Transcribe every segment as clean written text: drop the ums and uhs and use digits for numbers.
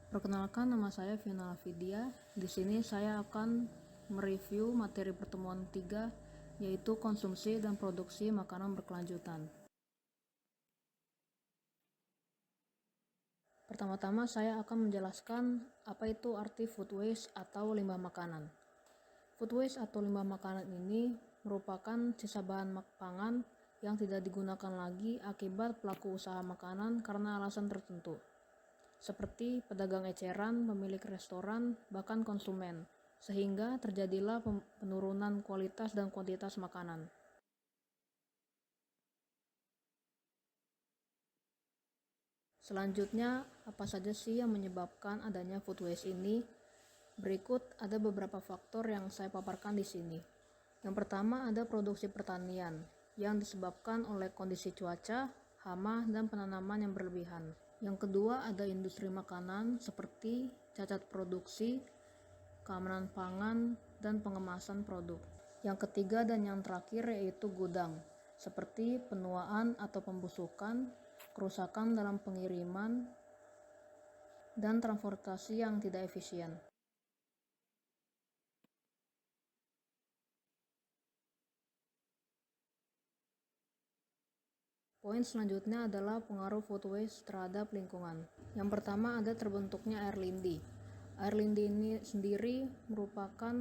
Perkenalkan, nama saya Vina Vidya. Di sini saya akan mereview materi pertemuan 3, yaitu konsumsi dan produksi makanan berkelanjutan. Pertama-tama saya akan menjelaskan apa itu arti food waste atau limbah makanan. Food waste atau limbah makanan ini merupakan sisa bahan pangan yang tidak digunakan lagi akibat pelaku usaha makanan karena alasan tertentu, seperti pedagang eceran, pemilik restoran, bahkan konsumen, sehingga terjadilah penurunan kualitas dan kuantitas makanan. Selanjutnya, apa saja sih yang menyebabkan adanya food waste ini? Berikut ada beberapa faktor yang saya paparkan di sini. Yang pertama ada produksi pertanian yang disebabkan oleh kondisi cuaca, hama, dan penanaman yang berlebihan. Yang kedua ada industri makanan seperti cacat produksi, keamanan pangan, dan pengemasan produk. Yang ketiga dan yang terakhir yaitu gudang, seperti penuaan atau pembusukan, kerusakan dalam pengiriman, dan transportasi yang tidak efisien. Poin selanjutnya adalah pengaruh food waste terhadap lingkungan. Yang pertama ada terbentuknya air lindi. Air lindi ini sendiri merupakan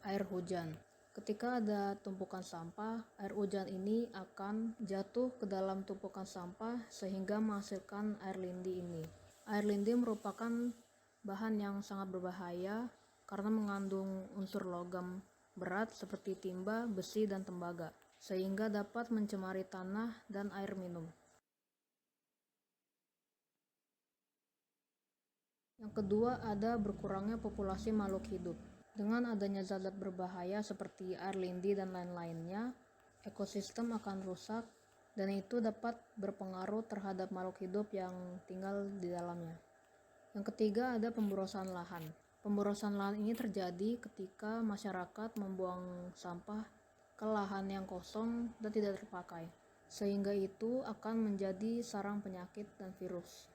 air hujan. Ketika ada tumpukan sampah, air hujan ini akan jatuh ke dalam tumpukan sampah sehingga menghasilkan air lindi ini. Air lindi merupakan bahan yang sangat berbahaya karena mengandung unsur logam berat seperti timba, besi, dan tembaga, sehingga dapat mencemari tanah dan air minum. Yang kedua ada berkurangnya populasi makhluk hidup. Dengan adanya zat-zat berbahaya seperti air lindi dan lain-lainnya, ekosistem akan rusak dan itu dapat berpengaruh terhadap makhluk hidup yang tinggal di dalamnya. Yang ketiga ada pemborosan lahan. Pemborosan lahan ini terjadi ketika masyarakat membuang sampah ke lahan yang kosong dan tidak terpakai, sehingga itu akan menjadi sarang penyakit dan virus.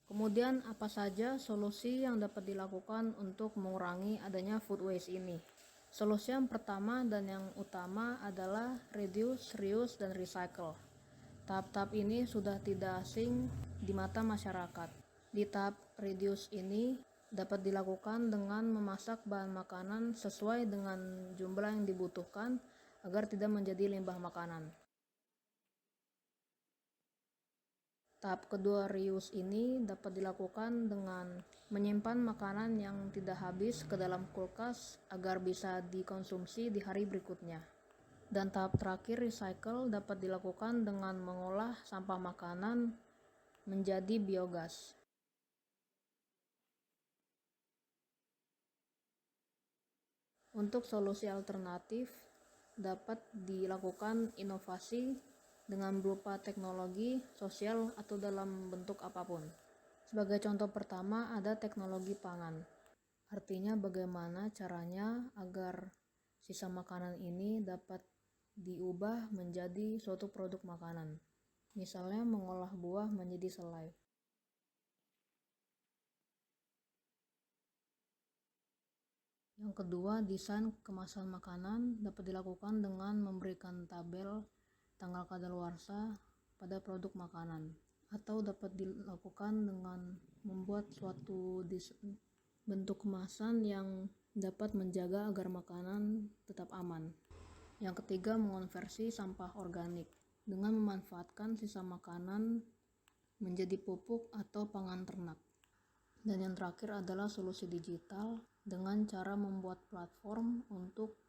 Kemudian apa saja solusi yang dapat dilakukan untuk mengurangi adanya food waste ini? Solusi yang pertama dan yang utama adalah reduce, reuse, dan recycle. Tahap-tahap ini sudah tidak asing di mata masyarakat. Di tahap reduce ini dapat dilakukan dengan memasak bahan makanan sesuai dengan jumlah yang dibutuhkan agar tidak menjadi limbah makanan. Tahap kedua reuse ini dapat dilakukan dengan menyimpan makanan yang tidak habis ke dalam kulkas agar bisa dikonsumsi di hari berikutnya. Dan tahap terakhir recycle dapat dilakukan dengan mengolah sampah makanan menjadi biogas. Untuk solusi alternatif dapat dilakukan inovasi dengan berupa teknologi, sosial, atau dalam bentuk apapun. Sebagai contoh pertama ada teknologi pangan. Artinya bagaimana caranya agar sisa makanan ini dapat diubah menjadi suatu produk makanan. Misalnya mengolah buah menjadi selai. Yang kedua, desain kemasan makanan dapat dilakukan dengan memberikan tabel tanggal kadaluarsa pada produk makanan, atau dapat dilakukan dengan membuat suatu bentuk kemasan yang dapat menjaga agar makanan tetap aman. Yang ketiga, mengonversi sampah organik dengan memanfaatkan sisa makanan menjadi pupuk atau pangan ternak. Dan yang terakhir adalah solusi digital dengan cara membuat platform untuk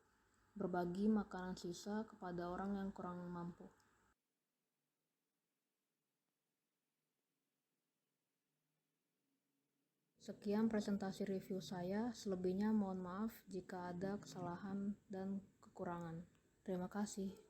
berbagi makanan sisa kepada orang yang kurang mampu. Sekian presentasi review saya, selebihnya mohon maaf jika ada kesalahan dan kekurangan. Terima kasih.